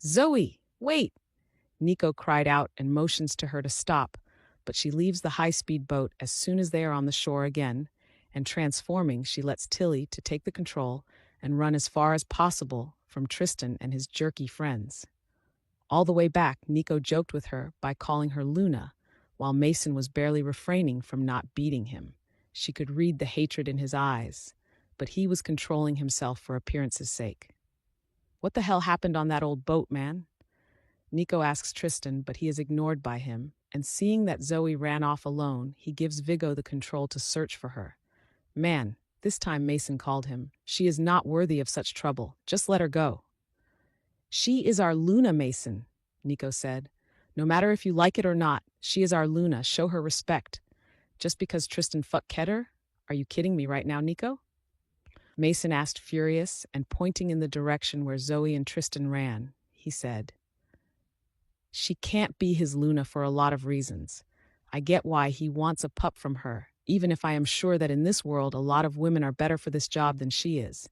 Zoey, wait! Nico cried out and motions to her to stop, but she leaves the high-speed boat as soon as they are on the shore again, and transforming, she lets Tilly to take the control and run as far as possible from Tristan and his jerky friends. All the way back, Nico joked with her by calling her Luna, while Mason was barely refraining from not beating him. She could read the hatred in his eyes, but he was controlling himself for appearance's sake. What the hell happened on that old boat, man? Nico asks Tristan, but he is ignored by him, and seeing that Zoey ran off alone, he gives Viggo the control to search for her. Man, this time Mason called him. She is not worthy of such trouble. Just let her go. She is our Luna, Mason, Nico said. No matter if you like it or not, she is our Luna. Show her respect. Just because Tristan fucked Keter? Are you kidding me right now, Nico? Mason asked, furious, and pointing in the direction where Zoey and Tristan ran. He said, she can't be his Luna for a lot of reasons. I get why he wants a pup from her, even if I am sure that in this world a lot of women are better for this job than she is.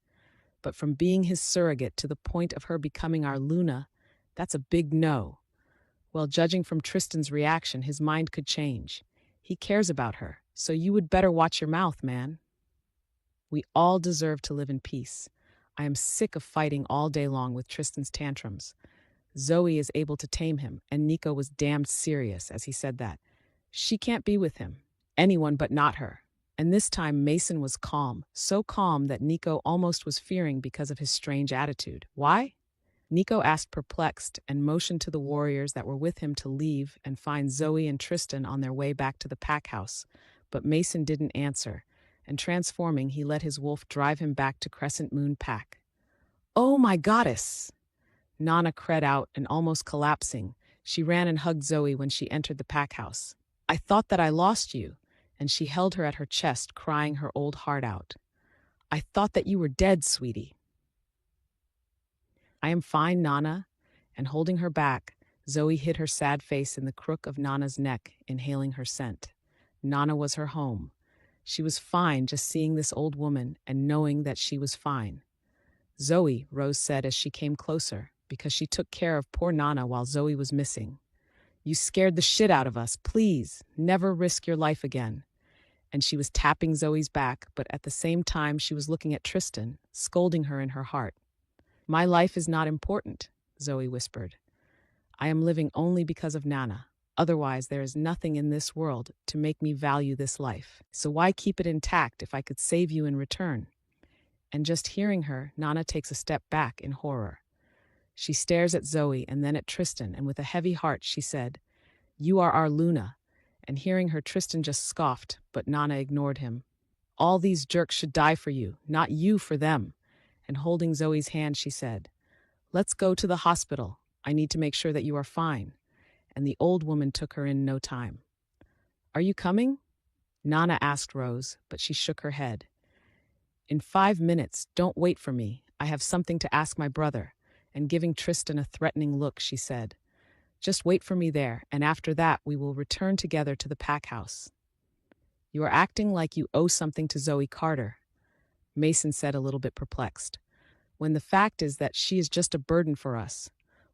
But from being his surrogate to the point of her becoming our Luna, that's a big no. Well, judging from Tristan's reaction, his mind could change. He cares about her, so you would better watch your mouth, man. We all deserve to live in peace. I am sick of fighting all day long with Tristan's tantrums. Zoey is able to tame him, and Nico was damned serious as he said that. She can't be with him. Anyone but not her. And this time Mason was calm, so calm that Nico almost was fearing because of his strange attitude. Why? Nico asked, perplexed, and motioned to the warriors that were with him to leave and find Zoey and Tristan on their way back to the pack house. But Mason didn't answer, and transforming, he let his wolf drive him back to Crescent Moon Pack. Oh my goddess! Nana cried out and almost collapsing. She ran and hugged Zoey when she entered the pack house. I thought that I lost you, and she held her at her chest, crying her old heart out. I thought that you were dead, sweetie. I am fine, Nana. And holding her back, Zoey hid her sad face in the crook of Nana's neck, inhaling her scent. Nana was her home. She was fine just seeing this old woman and knowing that she was fine. Zoey, Rose said as she came closer, because she took care of poor Nana while Zoey was missing. You scared the shit out of us. Please, never risk your life again. And she was tapping Zoey's back, but at the same time she was looking at Tristan, scolding her in her heart. My life is not important, Zoey whispered. I am living only because of Nana. Otherwise, there is nothing in this world to make me value this life. So why keep it intact if I could save you in return? And just hearing her, Nana takes a step back in horror. She stares at Zoey and then at Tristan, and with a heavy heart she said, You are our Luna. And hearing her, Tristan just scoffed, but Nana ignored him. All these jerks should die for you, not you for them. And holding Zoey's hand, she said, Let's go to the hospital. I need to make sure that you are fine. And the old woman took her in no time. Are you coming? Nana asked Rose, but she shook her head. In 5 minutes, don't wait for me. I have something to ask my brother. And giving Tristan a threatening look, she said, Just wait for me there, and after that we will return together to the pack house. You are acting like you owe something to Zoey Carter, Mason said, a little bit perplexed, when the fact is that she is just a burden for us.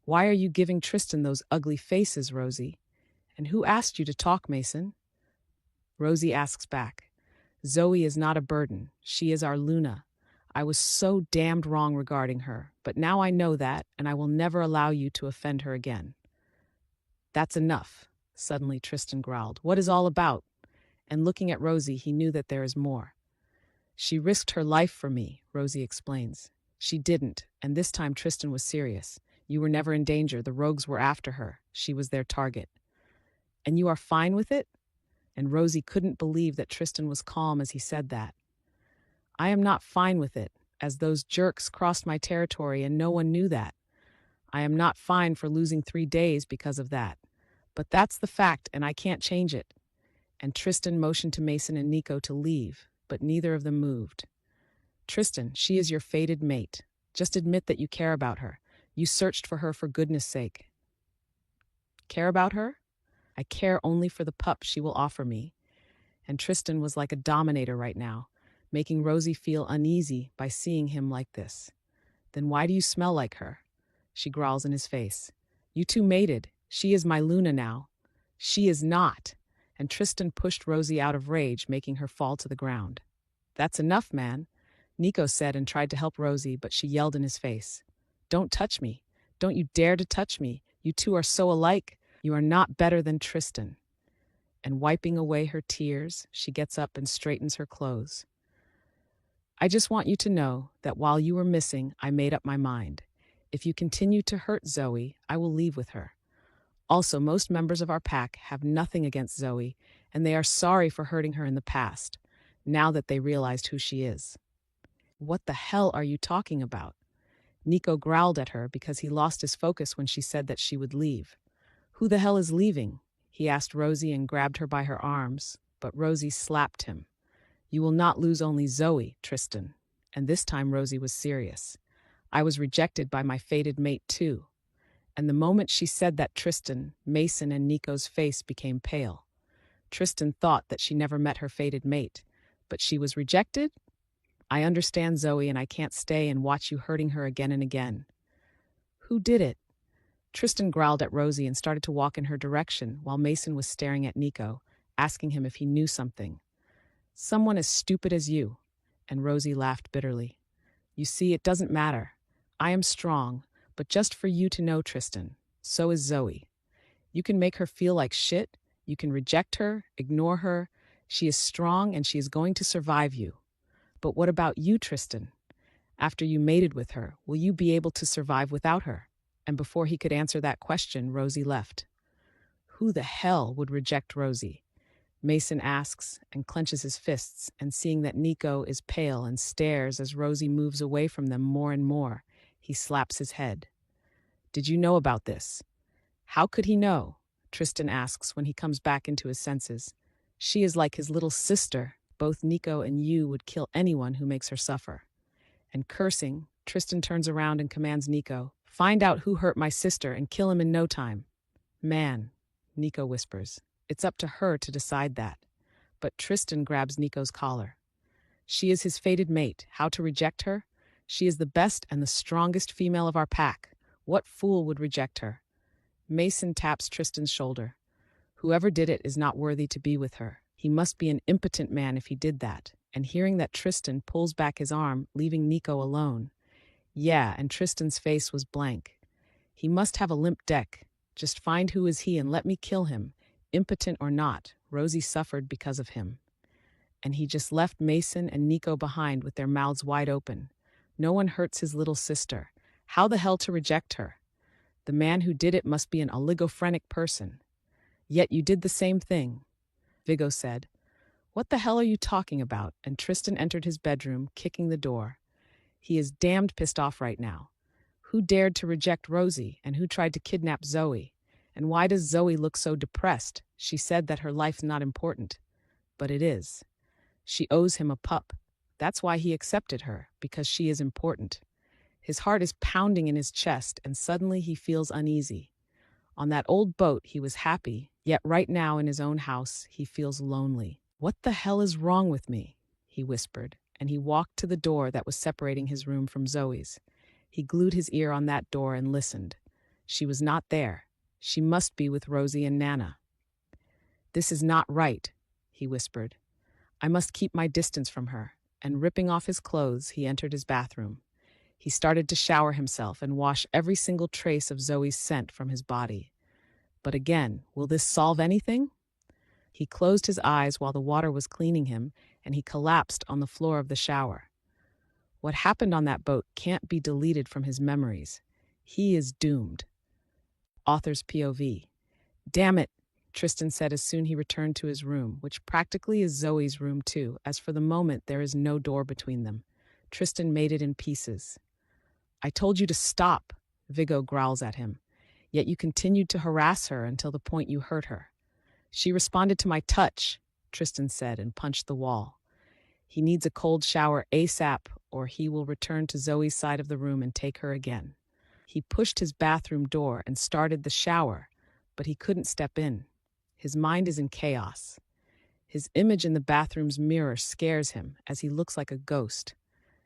Why are you giving Tristan those ugly faces, Rosie? And who asked you to talk, Mason? Rosie asks back, Zoey is not a burden. She is our Luna. I was so damned wrong regarding her, but now I know that, and I will never allow you to offend her again. That's enough, suddenly Tristan growled. What is all about? And looking at Rosie, he knew that there is more. She risked her life for me, Rosie explains. She didn't, and this time Tristan was serious. You were never in danger. The rogues were after her. She was their target. And you are fine with it? And Rosie couldn't believe that Tristan was calm as he said that. I am not fine with it, as those jerks crossed my territory and no one knew that. I am not fine for losing 3 days because of that. But that's the fact, and I can't change it. And Tristan motioned to Mason and Nico to leave, but neither of them moved. Tristan, she is your fated mate. Just admit that you care about her. You searched for her for goodness sake. Care about her? I care only for the pup she will offer me. And Tristan was like a dominator right now, making Rosie feel uneasy by seeing him like this. Then why do you smell like her? she growls in his face. You two mated. She is my Luna now. She is not. And Tristan pushed Rosie out of rage, making her fall to the ground. That's enough, man, Nico said and tried to help Rosie, but she yelled in his face. Don't touch me. Don't you dare to touch me. You two are so alike. You are not better than Tristan. And wiping away her tears, she gets up and straightens her clothes. I just want you to know that while you were missing, I made up my mind. If you continue to hurt Zoey, I will leave with her. Also, most members of our pack have nothing against Zoey, and they are sorry for hurting her in the past, now that they realized who she is. What the hell are you talking about? Nico growled at her because he lost his focus when she said that she would leave. Who the hell is leaving? He asked Rosie and grabbed her by her arms, but Rosie slapped him. You will not lose only Zoey, Tristan. And this time Rosie was serious. I was rejected by my fated mate too. And the moment she said that, Tristan, Mason, and Nico's face became pale. Tristan thought that she never met her fated mate, but she was rejected? I understand, Zoey, and I can't stay and watch you hurting her again and again. Who did it? Tristan growled at Rosie and started to walk in her direction while Mason was staring at Nico, asking him if he knew something. Someone as stupid as you. And Rosie laughed bitterly. You see, it doesn't matter. I am strong, but just for you to know, Tristan, so is Zoey. You can make her feel like shit, you can reject her, ignore her. She is strong and she is going to survive you. But what about you, Tristan? After you mated with her, will you be able to survive without her? And before he could answer that question, Rosie left. Who the hell would reject Rosie? Mason asks and clenches his fists, and seeing that Nico is pale and stares as Rosie moves away from them more and more, he slaps his head. Did you know about this? How could he know? Tristan asks when he comes back into his senses. She is like his little sister. Both Nico and you would kill anyone who makes her suffer. And cursing, Tristan turns around and commands Nico, find out who hurt my sister and kill him in no time. Man, Nico whispers. It's up to her to decide that. But Tristan grabs Nico's collar. She is his fated mate. How to reject her? She is the best and the strongest female of our pack. What fool would reject her? Mason taps Tristan's shoulder. Whoever did it is not worthy to be with her. He must be an impotent man if he did that. And hearing that, Tristan pulls back his arm, leaving Nico alone. Yeah, and Tristan's face was blank. He must have a limp deck. Just find who is he and let me kill him. Impotent or not, Rosie suffered because of him. And he just left Mason and Nico behind with their mouths wide open. No one hurts his little sister. How the hell to reject her? The man who did it must be an oligophrenic person. Yet you did the same thing, Vigo said. What the hell are you talking about? And Tristan entered his bedroom, kicking the door. He is damned pissed off right now. Who dared to reject Rosie, and who tried to kidnap Zoey? And why does Zoey look so depressed? She said that her life's not important. But it is. She owes him a pup. That's why he accepted her, because she is important. His heart is pounding in his chest, and suddenly he feels uneasy. On that old boat, he was happy, yet right now in his own house, he feels lonely. What the hell is wrong with me? He whispered, and he walked to the door that was separating his room from Zoey's. He glued his ear on that door and listened. She was not there. She must be with Rosie and Nana. This is not right, he whispered. I must keep my distance from her. And ripping off his clothes, he entered his bathroom. He started to shower himself and wash every single trace of Zoey's scent from his body. But again, will this solve anything? He closed his eyes while the water was cleaning him, and he collapsed on the floor of the shower. What happened on that boat can't be deleted from his memories. He is doomed. Author's POV. Damn it, Tristan said as soon he returned to his room, which practically is Zoey's room too, as for the moment there is no door between them. Tristan made it in pieces. I told you to stop, Vigo growls at him. Yet you continued to harass her until the point you hurt her. She responded to my touch, Tristan said and punched the wall. He needs a cold shower ASAP, or he will return to Zoey's side of the room and take her again. He pushed his bathroom door and started the shower, but he couldn't step in. His mind is in chaos. His image in the bathroom's mirror scares him as he looks like a ghost.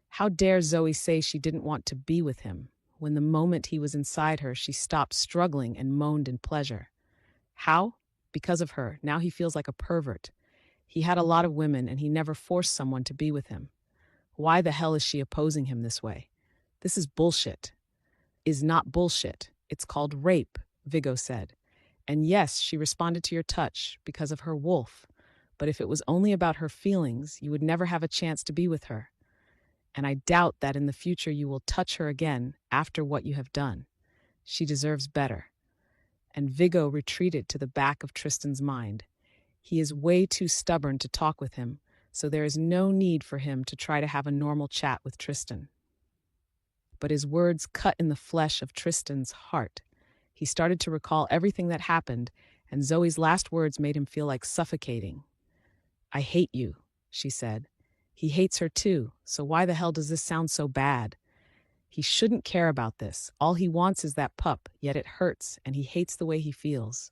How dare Zoey say she didn't want to be with him? When the moment he was inside her, she stopped struggling and moaned in pleasure. How? Because of her. Now he feels like a pervert. He had a lot of women and he never forced someone to be with him. Why the hell is she opposing him this way? This is bullshit. Is not bullshit. It's called rape, Viggo said. And yes, she responded to your touch because of her wolf. But if it was only about her feelings, you would never have a chance to be with her. And I doubt that in the future you will touch her again after what you have done. She deserves better. And Viggo retreated to the back of Tristan's mind. He is way too stubborn to talk with him, so there is no need for him to try to have a normal chat with Tristan. But his words cut in the flesh of Tristan's heart. He started to recall everything that happened, and Zoe's last words made him feel like suffocating. I hate you, she said. He hates her too, so why the hell does this sound so bad? He shouldn't care about this. All he wants is that pup, yet it hurts, and he hates the way he feels.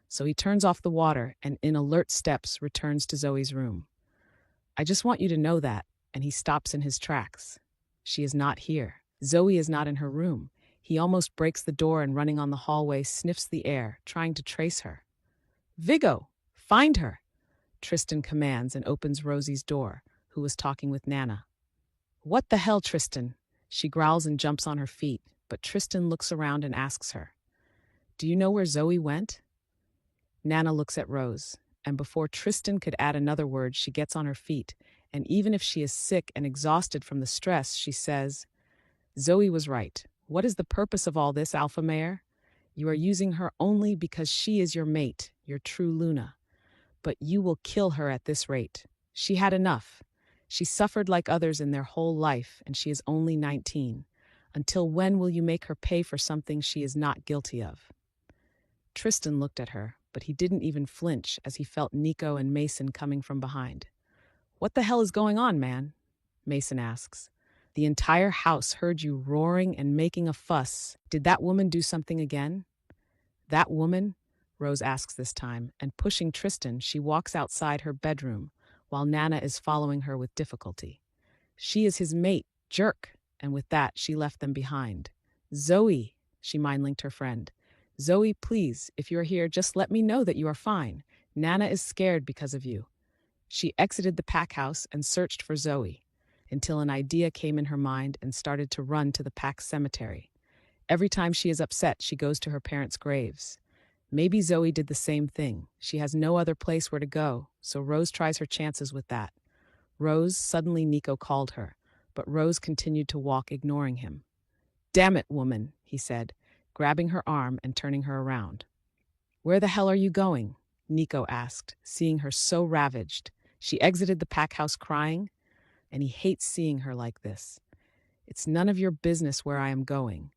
So he turns off the water and in alert steps returns to Zoe's room. I just want you to know that, and he stops in his tracks. She is not here. Zoe is not in her room. He almost breaks the door and running on the hallway sniffs the air, trying to trace her. Viggo, find her, Tristan commands and opens Rosie's door, who was talking with Nana. What the hell, Tristan? She growls and jumps on her feet, but Tristan looks around and asks her, do you know where Zoe went? Nana looks at Rose, and before Tristan could add another word, she gets on her feet, and even if she is sick and exhausted from the stress, she says, Zoe was right. What is the purpose of all this, Alpha Mare? You are using her only because she is your mate, your true Luna. But you will kill her at this rate. She had enough. She suffered like others in their whole life, and she is only 19. Until when will you make her pay for something she is not guilty of? Tristan looked at her, but he didn't even flinch as he felt Nico and Mason coming from behind. What the hell is going on, man? Mason asks. The entire house heard you roaring and making a fuss. Did that woman do something again? That woman? Rose asks this time, and pushing Tristan, she walks outside her bedroom, while Nana is following her with difficulty. She is his mate, jerk, and with that, she left them behind. Zoe, she mind-linked her friend. Zoe, please, if you are here, just let me know that you are fine. Nana is scared because of you. She exited the pack house and searched for Zoe, until an idea came in her mind and started to run to the pack cemetery. Every time she is upset, she goes to her parents' graves. Maybe Zoe did the same thing. She has no other place where to go, so Rose tries her chances with that. Rose, suddenly Nico called her, but Rose continued to walk, ignoring him. Damn it, woman, he said, grabbing her arm and turning her around. Where the hell are you going? Nico asked, seeing her so ravaged. She exited the pack house crying, and he hates seeing her like this. It's none of your business where I am going,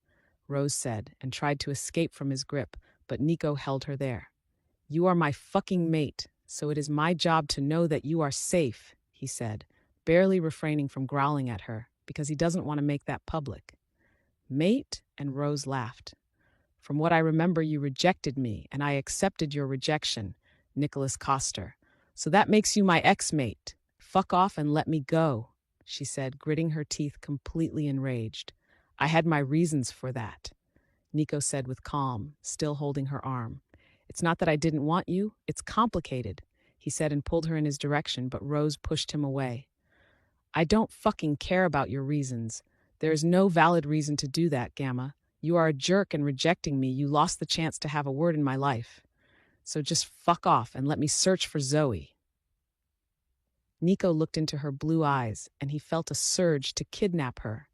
Rose said, and tried to escape from his grip, but Nico held her there. You are my fucking mate, so it is my job to know that you are safe, he said, barely refraining from growling at her, because he doesn't want to make that public. Mate? And Rose laughed. From what I remember, you rejected me, and I accepted your rejection, Nicholas Coster. So that makes you my ex-mate. Fuck off and let me go, she said, gritting her teeth, completely enraged. I had my reasons for that, Nico said with calm, still holding her arm. It's not that I didn't want you, it's complicated, he said and pulled her in his direction, but Rose pushed him away. I don't fucking care about your reasons. There is no valid reason to do that, Gamma. You are a jerk and rejecting me. You lost the chance to have a word in my life. So just fuck off and let me search for Zoe. Nico looked into her blue eyes, and he felt a surge to kidnap her,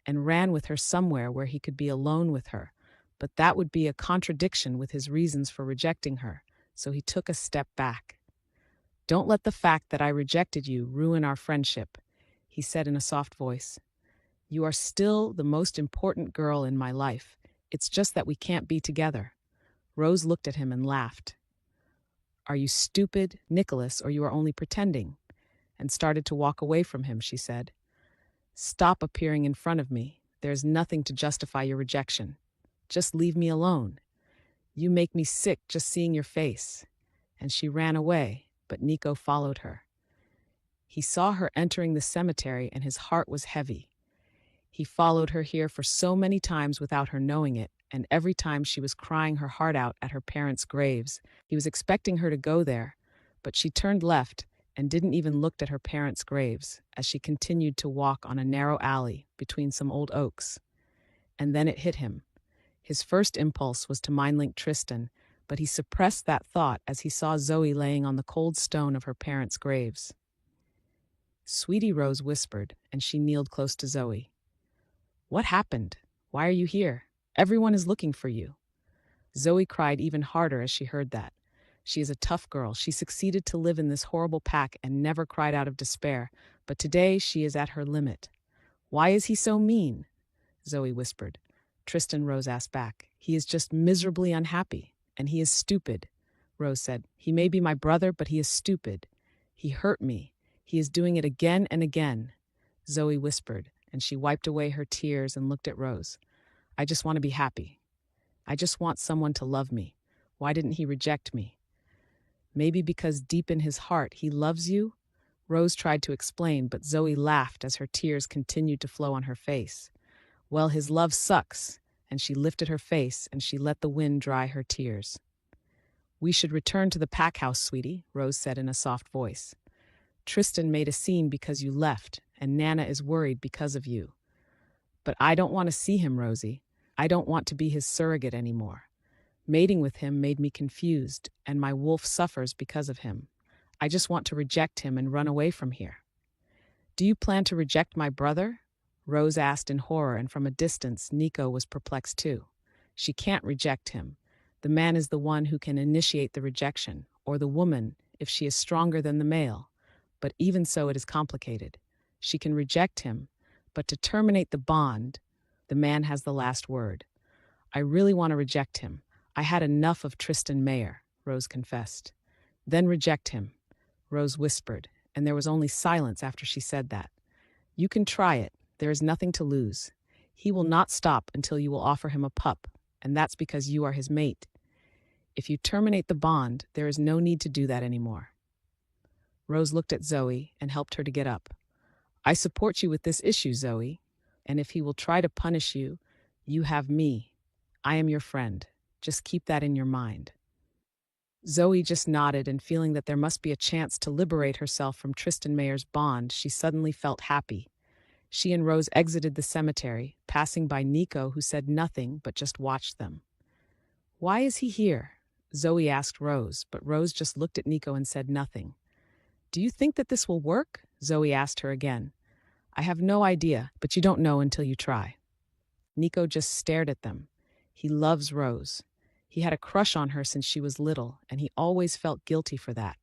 and ran with her somewhere where he could be alone with her, but that would be a contradiction with his reasons for rejecting her, so he took a step back. Don't let the fact that I rejected you ruin our friendship, he said in a soft voice. You are still the most important girl in my life. It's just that we can't be together. Rose looked at him and laughed. Are you stupid, Nicholas, or you are only pretending? And started to walk away from him, she said. Stop appearing in front of me. There's nothing to justify your rejection. Just leave me alone. You make me sick just seeing your face. And she ran away, but Nico followed her. He saw her entering the cemetery and his heart was heavy. He followed her here for so many times without her knowing it, and every time she was crying her heart out at her parents' graves. He was expecting her to go there, but she turned left and didn't even look at her parents' graves as she continued to walk on a narrow alley between some old oaks. And then it hit him. His first impulse was to mind-link Tristan, but he suppressed that thought as he saw Zoey laying on the cold stone of her parents' graves. "Sweetie," Rose whispered, and she kneeled close to Zoey. "What happened? Why are you here? Everyone is looking for you." Zoey cried even harder as she heard that. She is a tough girl. She succeeded to live in this horrible pack and never cried out of despair, but today she is at her limit. "Why is he so mean?" Zoey whispered. Tristan, Rose asked back. "He is just miserably unhappy, and he is stupid," Rose said. "He may be my brother, but he is stupid. He hurt me. He is doing it again and again," Zoey whispered, and she wiped away her tears and looked at Rose. "I just want to be happy. I just want someone to love me. Why didn't he reject me?" "Maybe because deep in his heart he loves you?" Rose tried to explain, but Zoey laughed as her tears continued to flow on her face. "Well, his love sucks," and she lifted her face and she let the wind dry her tears. "We should return to the pack house, sweetie," Rose said in a soft voice. "Tristan made a scene because you left, and Nana is worried because of you." "But I don't want to see him, Rosie. I don't want to be his surrogate anymore. Mating with him made me confused, and my wolf suffers because of him. I just want to reject him and run away from here." "Do you plan to reject my brother?" Rose asked in horror, and from a distance, Nico was perplexed too. She can't reject him. The man is the one who can initiate the rejection, or the woman, if she is stronger than the male. But even so, it is complicated. She can reject him, but to terminate the bond, the man has the last word. "I really want to reject him. I had enough of Tristan Mayer," Rose confessed. "Then reject him," Rose whispered, and there was only silence after she said that. "You can try it. There is nothing to lose. He will not stop until you will offer him a pup, and that's because you are his mate. If you terminate the bond, there is no need to do that anymore." Rose looked at Zoey and helped her to get up. "I support you with this issue, Zoey, and if he will try to punish you, you have me. I am your friend. Just keep that in your mind." Zoey just nodded, and feeling that there must be a chance to liberate herself from Tristan Mayer's bond, she suddenly felt happy. She and Rose exited the cemetery, passing by Nico, who said nothing but just watched them. "Why is he here?" Zoey asked Rose, but Rose just looked at Nico and said nothing. "Do you think that this will work?" Zoey asked her again. "I have no idea, but you don't know until you try." Nico just stared at them. He loves Rose. He had a crush on her since she was little, and he always felt guilty for that.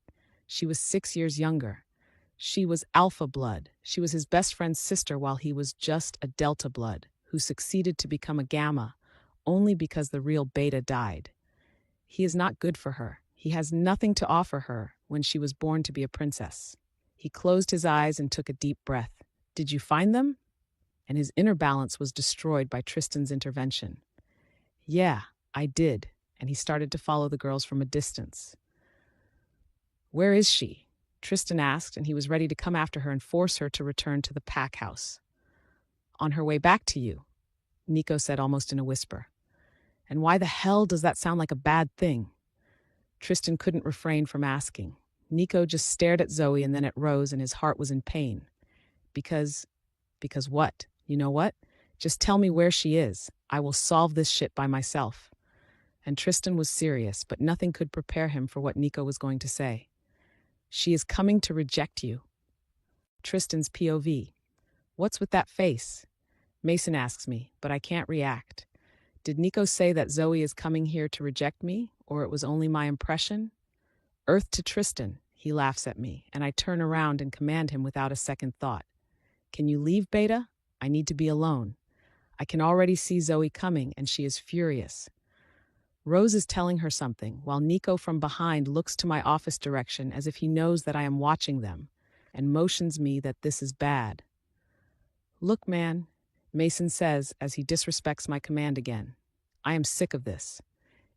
She was 6 years younger. She was alpha blood. She was his best friend's sister while he was just a delta blood, who succeeded to become a gamma, only because the real beta died. He is not good for her. He has nothing to offer her when she was born to be a princess. He closed his eyes and took a deep breath. "Did you find them?" And his inner balance was destroyed by Tristan's intervention. "Yeah, I did," and he started to follow the girls from a distance. "Where is she?" Tristan asked, and he was ready to come after her and force her to return to the pack house. "On her way back to you," Nico said almost in a whisper. "And why the hell does that sound like a bad thing?" Tristan couldn't refrain from asking. Nico just stared at Zoey and then at Rose, and his heart was in pain. Because what? You know what? Just tell me where she is. I will solve this shit by myself. And Tristan was serious, but nothing could prepare him for what Nico was going to say. "She is coming to reject you." Tristan's POV. "What's with that face?" Mason asks me, but I can't react. Did Nico say that Zoey is coming here to reject me, or it was only my impression? Earth to Tristan, he laughs at me, and I turn around and command him without a second thought. "Can you leave, Beta? I need to be alone." I can already see Zoey coming, and she is furious. Rose is telling her something, while Nico from behind looks to my office direction as if he knows that I am watching them, and motions me that this is bad. "Look, man," Mason says as he disrespects my command again. "I am sick of this.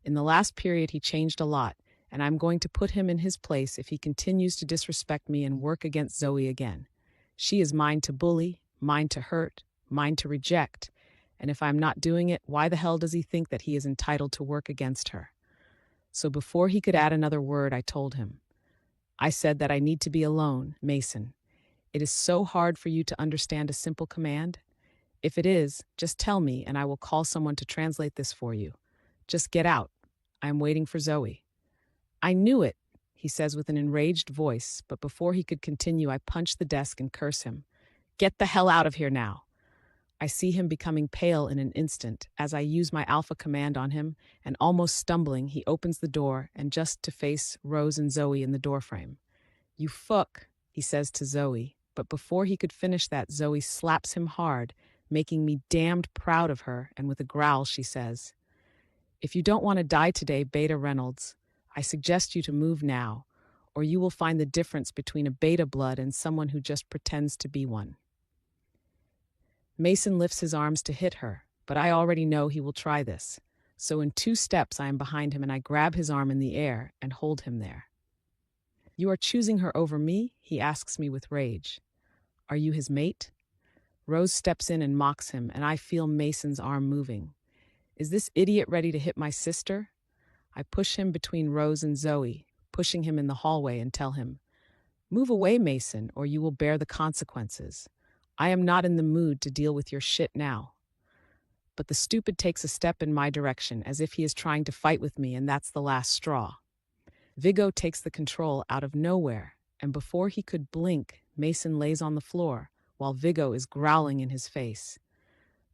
In the last period he changed a lot, and I'm going to put him in his place if he continues to disrespect me and work against Zoey again. She is mine to bully, mine to hurt, mine to reject. And if I'm not doing it, why the hell does he think that he is entitled to work against her? So before he could add another word, I told him. I said that I need to be alone, Mason. It is so hard for you to understand a simple command. If it is, just tell me and I will call someone to translate this for you. Just get out. I am waiting for Zoey. I knew it, he says with an enraged voice, but before he could continue, I punch the desk and curse him. Get the hell out of here now. I see him becoming pale in an instant as I use my alpha command on him, and almost stumbling, he opens the door and just to face Rose and Zoey in the doorframe. You fuck, he says to Zoey, but before he could finish that, Zoey slaps him hard, making me damned proud of her, and with a growl she says, If you don't want to die today, Beta Reynolds, I suggest you to move now, or you will find the difference between a beta blood and someone who just pretends to be one. Mason lifts his arms to hit her, but I already know he will try this. So in 2 steps I am behind him and I grab his arm in the air and hold him there. You are choosing her over me? He asks me with rage. Are you his mate? Rose steps in and mocks him, and I feel Mason's arm moving. Is this idiot ready to hit my sister? I push him between Rose and Zoey, pushing him in the hallway and tell him, Move away, Mason, or you will bear the consequences. I am not in the mood to deal with your shit now. But the stupid takes a step in my direction as if he is trying to fight with me, and that's the last straw. Viggo takes the control out of nowhere, and before he could blink, Mason lays on the floor, while Viggo is growling in his face.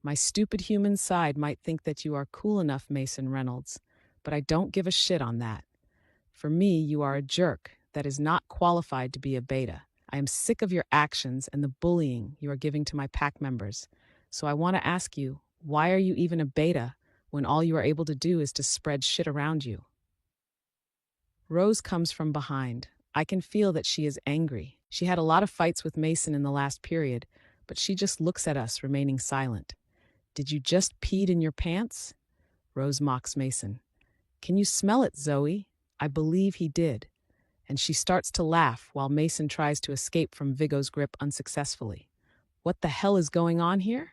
My stupid human side might think that you are cool enough, Mason Reynolds, but I don't give a shit on that. For me, you are a jerk that is not qualified to be a beta. I am sick of your actions and the bullying you are giving to my pack members. So I want to ask you, why are you even a beta when all you are able to do is to spread shit around you? Rose comes from behind. I can feel that she is angry. She had a lot of fights with Mason in the last period, but she just looks at us, remaining silent. Did you just peed in your pants? Rose mocks Mason. Can you smell it, Zoey? I believe he did. And she starts to laugh while Mason tries to escape from Viggo's grip unsuccessfully. What the hell is going on here?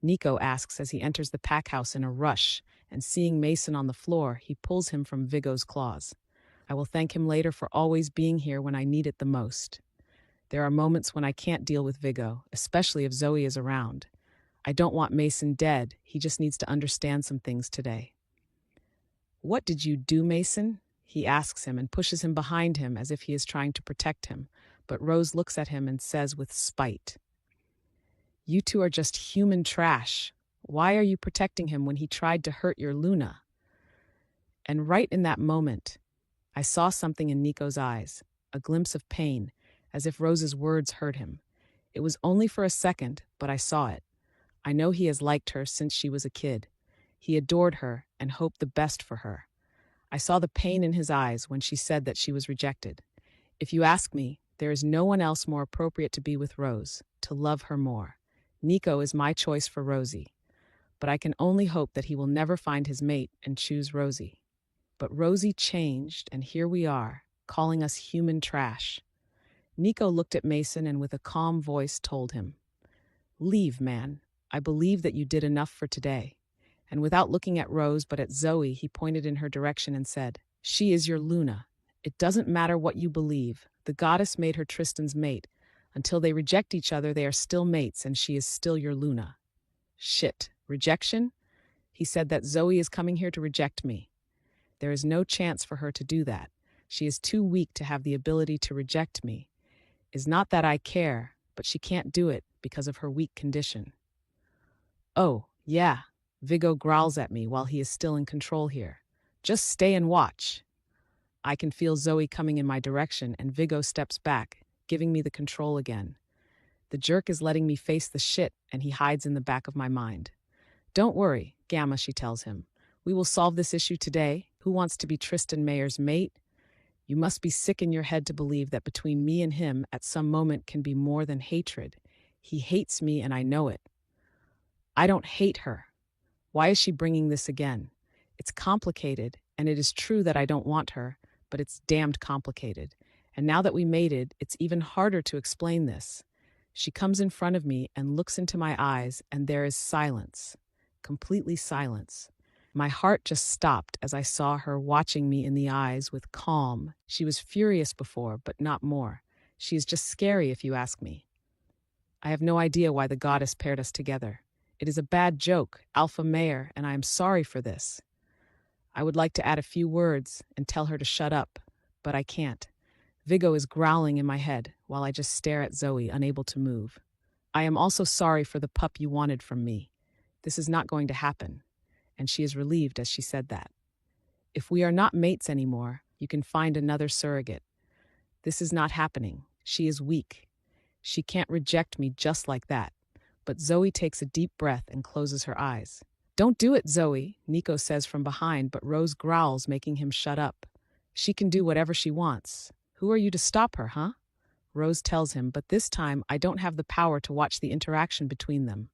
Nico asks as he enters the pack house in a rush, and seeing Mason on the floor, he pulls him from Viggo's claws. I will thank him later for always being here when I need it the most. There are moments when I can't deal with Viggo, especially if Zoey is around. I don't want Mason dead, he just needs to understand some things today. What did you do, Mason? He asks him and pushes him behind him as if he is trying to protect him, but Rose looks at him and says with spite, You two are just human trash. Why are you protecting him when he tried to hurt your Luna? And right in that moment, I saw something in Nico's eyes, a glimpse of pain, as if Rose's words hurt him. It was only for a second, but I saw it. I know he has liked her since she was a kid. He adored her and hoped the best for her. I saw the pain in his eyes when she said that she was rejected. If you ask me, there is no one else more appropriate to be with Rose, to love her more. Nico is my choice for Rosie, but I can only hope that he will never find his mate and choose Rosie. But Rosie changed, and here we are, calling us human trash. Nico looked at Mason and with a calm voice told him, Leave, man. I believe that you did enough for today. And without looking at Rose but at Zoey, he pointed in her direction and said, She is your Luna. It doesn't matter what you believe. The goddess made her Tristan's mate. Until they reject each other, they are still mates, and she is still your Luna. Shit. Rejection? He said that Zoey is coming here to reject me. There is no chance for her to do that. She is too weak to have the ability to reject me. It's not that I care, but she can't do it because of her weak condition. Oh, yeah. Viggo growls at me while he is still in control here. Just stay and watch. I can feel Zoey coming in my direction, and Viggo steps back, giving me the control again. The jerk is letting me face the shit, and he hides in the back of my mind. Don't worry, Gamma, she tells him. We will solve this issue today. Who wants to be Tristan Mayer's mate? You must be sick in your head to believe that between me and him at some moment can be more than hatred. He hates me, and I know it. I don't hate her. Why is she bringing this again? It's complicated, and it is true that I don't want her, but it's damned complicated. And now that we mated, it's even harder to explain this. She comes in front of me and looks into my eyes, and there is silence. Completely silence. My heart just stopped as I saw her watching me in the eyes with calm. She was furious before, but not more. She is just scary if you ask me. I have no idea why the goddess paired us together. It is a bad joke, Alpha Mayor, and I am sorry for this. I would like to add a few words and tell her to shut up, but I can't. Vigo is growling in my head while I just stare at Zoey, unable to move. I am also sorry for the pup you wanted from me. This is not going to happen. And she is relieved as she said that. If we are not mates anymore, you can find another surrogate. This is not happening. She is weak. She can't reject me just like that. But Zoey takes a deep breath and closes her eyes. Don't do it, Zoey, Nico says from behind, but Rose growls, making him shut up. She can do whatever she wants. Who are you to stop her, huh? Rose tells him, but this time I don't have the power to watch the interaction between them.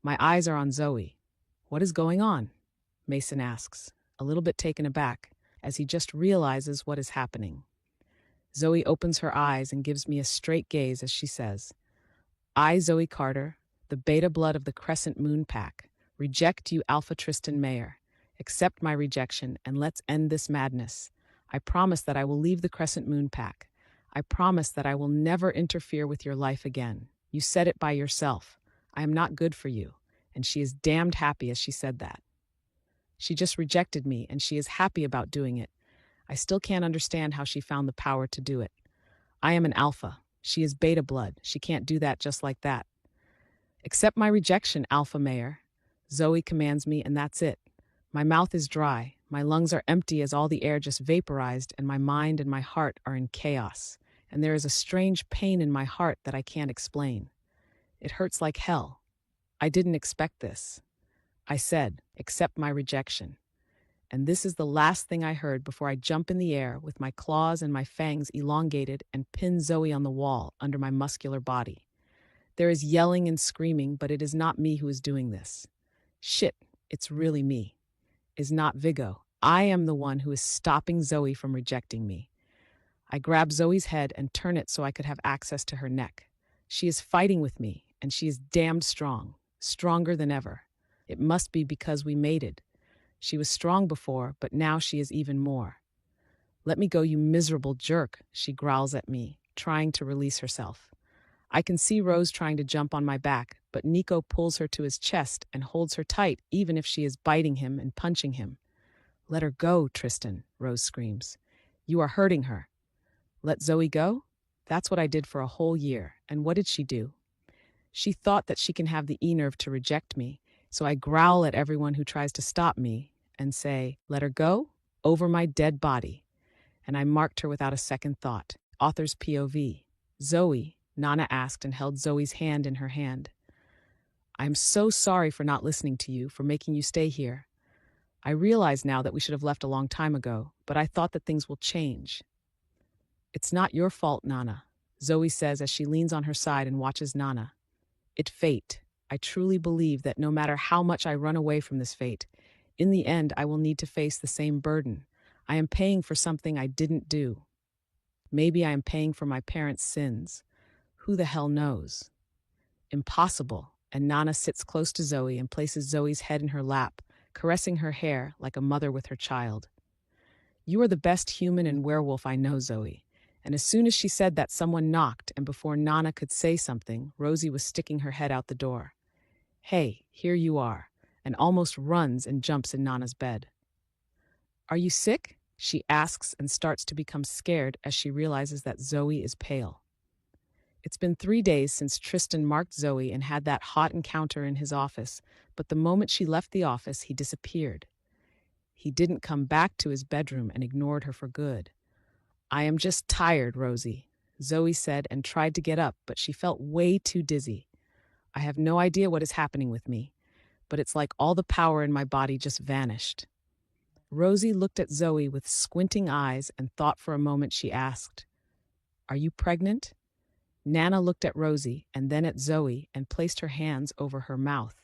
My eyes are on Zoey. What is going on? Mason asks, a little bit taken aback, as he just realizes what is happening. Zoey opens her eyes and gives me a straight gaze as she says, I, Zoey Carter, the beta blood of the Crescent Moon Pack, reject you, Alpha Tristan Mayor. Accept my rejection and let's end this madness. I promise that I will leave the Crescent Moon Pack. I promise that I will never interfere with your life again. You said it by yourself. I am not good for you. And she is damned happy as she said that. She just rejected me and she is happy about doing it. I still can't understand how she found the power to do it. I am an alpha. She is beta blood. She can't do that just like that. Accept my rejection, Alpha Mayor. Zoey commands me, and that's it. My mouth is dry. My lungs are empty as all the air just vaporized, and my mind and my heart are in chaos. And there is a strange pain in my heart that I can't explain. It hurts like hell. I didn't expect this. I said, accept my rejection. And this is the last thing I heard before I jump in the air with my claws and my fangs elongated and pin Zoey on the wall under my muscular body. There is yelling and screaming, but it is not me who is doing this. Shit, it's really me. Is not Vigo. I am the one who is stopping Zoey from rejecting me. I grab Zoey's head and turn it so I could have access to her neck. She is fighting with me, and she is damned strong, stronger than ever. It must be because we mated. She was strong before, but now she is even more. Let me go, you miserable jerk, she growls at me, trying to release herself. I can see Rose trying to jump on my back, but Nico pulls her to his chest and holds her tight even if she is biting him and punching him. Let her go, Tristan, Rose screams. You are hurting her. Let Zoey go? That's what I did for a whole year. And what did she do? She thought that she can have the e-nerve to reject me, so I growl at everyone who tries to stop me and say, let her go? Over my dead body. And I marked her without a second thought. Author's POV. Zoey, Nana asked and held Zoey's hand in her hand. I am so sorry for not listening to you, for making you stay here. I realize now that we should have left a long time ago, but I thought that things will change. It's not your fault, Nana, Zoey says as she leans on her side and watches Nana. It's fate. I truly believe that no matter how much I run away from this fate, in the end I will need to face the same burden. I am paying for something I didn't do. Maybe I am paying for my parents' sins. Who the hell knows? Impossible. And Nana sits close to Zoey and places Zoey's head in her lap, caressing her hair like a mother with her child. You are the best human and werewolf I know, Zoey. And as soon as she said that, someone knocked, and before Nana could say something, Rosie was sticking her head out the door. Hey, here you are, and almost runs and jumps in Nana's bed. Are you sick? She asks and starts to become scared as she realizes that Zoey is pale. It's been 3 days since Tristan marked Zoey and had that hot encounter in his office, but the moment she left the office, he disappeared. He didn't come back to his bedroom and ignored her for good. I am just tired, Rosie, Zoey said and tried to get up, but she felt way too dizzy. I have no idea what is happening with me, but it's like all the power in my body just vanished. Rosie looked at Zoey with squinting eyes and thought for a moment. She asked, Are you pregnant? Nana looked at Rosie and then at Zoey and placed her hands over her mouth.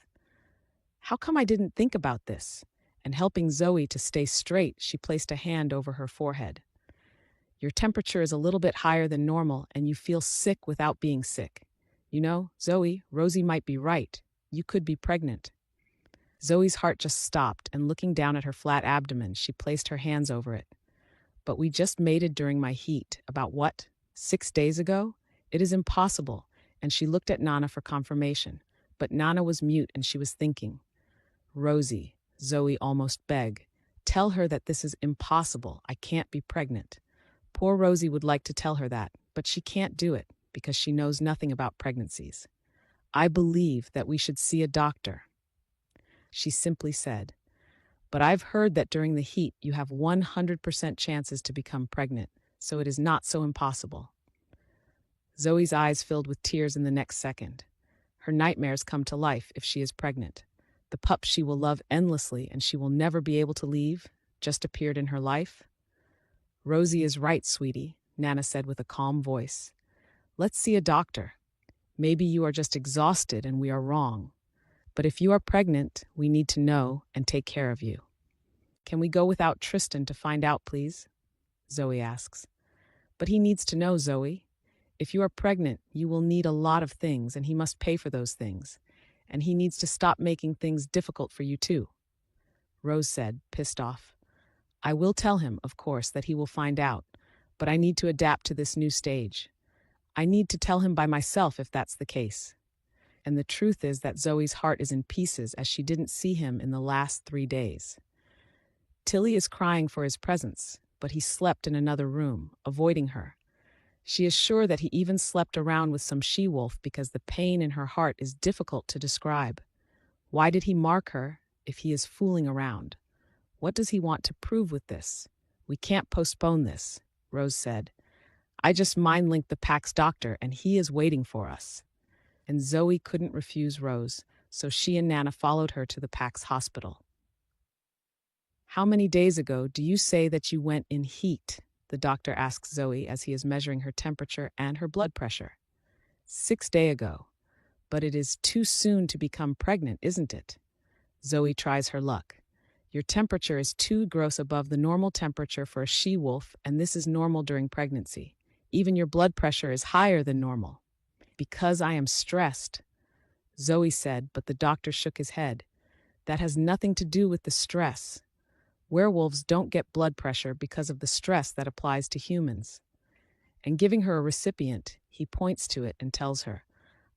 How come I didn't think about this? And helping Zoey to stay straight, she placed a hand over her forehead. Your temperature is a little bit higher than normal and you feel sick without being sick. You know, Zoey, Rosie might be right. You could be pregnant. Zoe's heart just stopped, and looking down at her flat abdomen, she placed her hands over it. But we just mated during my heat. About what? 6 days ago? It is impossible. And she looked at Nana for confirmation. But Nana was mute and she was thinking. Rosie, Zoey almost begged. Tell her that this is impossible. I can't be pregnant. Poor Rosie would like to tell her that, but she can't do it because she knows nothing about pregnancies. I believe that we should see a doctor. She simply said, but I've heard that during the heat you have 100% chances to become pregnant, so it is not so impossible. Zoe's eyes filled with tears in the next second. Her nightmares come to life if she is pregnant. The pup she will love endlessly and she will never be able to leave just appeared in her life. Rosie is right, sweetie, Nana said with a calm voice. Let's see a doctor. Maybe you are just exhausted and we are wrong. But if you are pregnant, we need to know and take care of you. Can we go without Tristan to find out, please? Zoey asks. But he needs to know, Zoey. If you are pregnant, you will need a lot of things and he must pay for those things. And he needs to stop making things difficult for you too. Rose said, pissed off. I will tell him, of course, that he will find out, but I need to adapt to this new stage. I need to tell him by myself if that's the case. And the truth is that Zoe's heart is in pieces as she didn't see him in the last 3 days. Tilly is crying for his presence, but he slept in another room, avoiding her. She is sure that he even slept around with some she-wolf because the pain in her heart is difficult to describe. Why did he mark her if he is fooling around? What does he want to prove with this? We can't postpone this, Rose said. I just mind-linked the PAC's doctor and he is waiting for us. And Zoey couldn't refuse Rose, so she and Nana followed her to the PAC's hospital. How many days ago do you say that you went in heat? The doctor asks Zoey as he is measuring her temperature and her blood pressure. 6 days ago. But it is too soon to become pregnant, isn't it? Zoey tries her luck. Your temperature is 2 gross above the normal temperature for a she-wolf, and this is normal during pregnancy. Even your blood pressure is higher than normal. Because I am stressed, Zoey said, but the doctor shook his head. That has nothing to do with the stress. Werewolves don't get blood pressure because of the stress that applies to humans. And giving her a recipient, he points to it and tells her,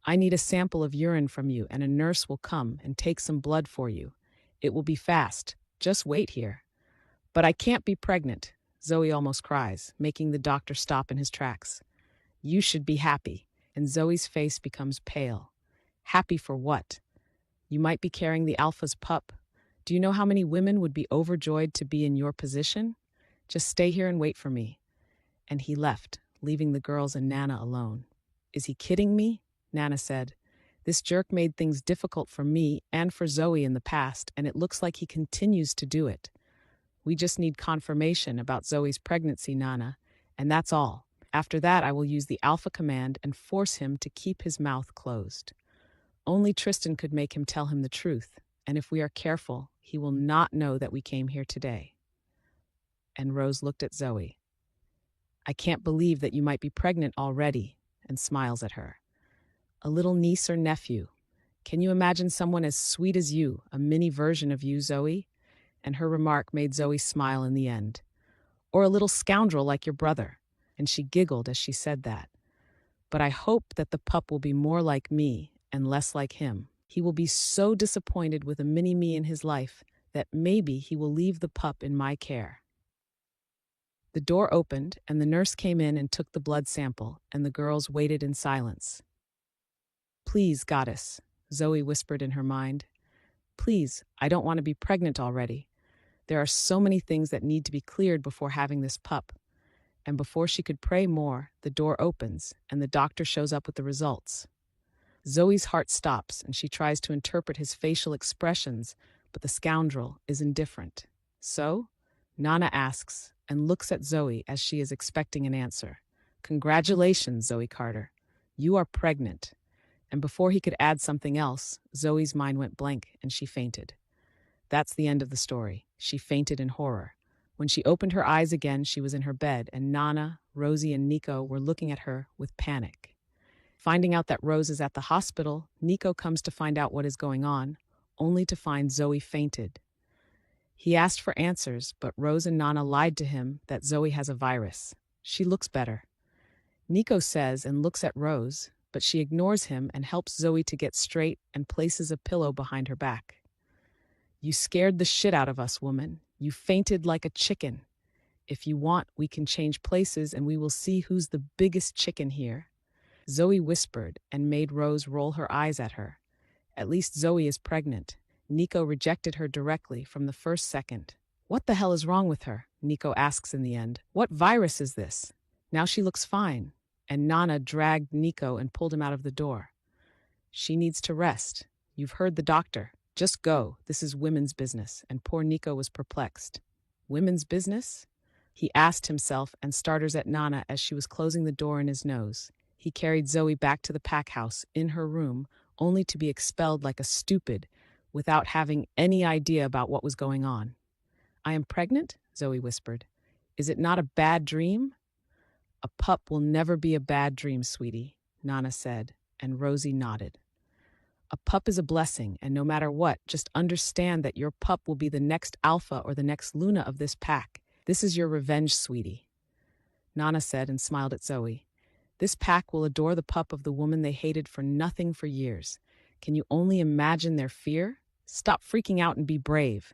I need a sample of urine from you and a nurse will come and take some blood for you. It will be fast. Just wait here. But I can't be pregnant, Zoey almost cries, making the doctor stop in his tracks. You should be happy. And Zoey's face becomes pale. Happy for what? You might be carrying the alpha's pup. Do you know how many women would be overjoyed to be in your position? Just stay here and wait for me. And he left, leaving the girls and Nana alone. Is he kidding me? Nana said. This jerk made things difficult for me and for Zoey in the past, and it looks like he continues to do it. We just need confirmation about Zoey's pregnancy, Nana, and that's all. After that, I will use the alpha command and force him to keep his mouth closed. Only Tristan could make him tell him the truth, and if we are careful, he will not know that we came here today. And Rose looked at Zoey. I can't believe that you might be pregnant already, and smiles at her. A little niece or nephew. Can you imagine someone as sweet as you, a mini version of you, Zoey? And her remark made Zoey smile in the end. Or a little scoundrel like your brother. And she giggled as she said that. But I hope that the pup will be more like me and less like him. He will be so disappointed with a mini-me in his life that maybe he will leave the pup in my care. The door opened and the nurse came in and took the blood sample, and the girls waited in silence. Please, goddess, Zoey whispered in her mind. Please, I don't want to be pregnant already. There are so many things that need to be cleared before having this pup. And before she could pray more, the door opens and the doctor shows up with the results. Zoey's heart stops and she tries to interpret his facial expressions, but the scoundrel is indifferent. So, Nana asks and looks at Zoey as she is expecting an answer. Congratulations, Zoey Carter. You are pregnant. And before he could add something else, Zoey's mind went blank and she fainted. That's the end of the story. She fainted in horror. When she opened her eyes again, she was in her bed, and Nana, Rosie, and Nico were looking at her with panic. Finding out that Rose is at the hospital, Nico comes to find out what is going on, only to find Zoey fainted. He asked for answers, but Rose and Nana lied to him that Zoey has a virus. She looks better. Nico says and looks at Rose, but she ignores him and helps Zoey to get straight and places a pillow behind her back. "You scared the shit out of us, woman. You fainted like a chicken. If you want, we can change places and we will see who's the biggest chicken here." Zoey whispered and made Rose roll her eyes at her. At least Zoey is pregnant. Nico rejected her directly from the first second. "What the hell is wrong with her?" Nico asks in the end. "What virus is this?" Now she looks fine, and Nana dragged Nico and pulled him out of the door. "She needs to rest. You've heard the doctor. Just go. This is women's business," and poor Nico was perplexed. Women's business? He asked himself and starters at Nana as she was closing the door in his nose. He carried Zoey back to the pack house, in her room, only to be expelled like a stupid, without having any idea about what was going on. "I am pregnant?" Zoey whispered. "Is it not a bad dream?" "A pup will never be a bad dream, sweetie," Nana said, and Rosie nodded. "A pup is a blessing, and no matter what, just understand that your pup will be the next alpha or the next Luna of this pack. This is your revenge, sweetie," Nana said and smiled at Zoey. "This pack will adore the pup of the woman they hated for nothing for years. Can you only imagine their fear? Stop freaking out and be brave."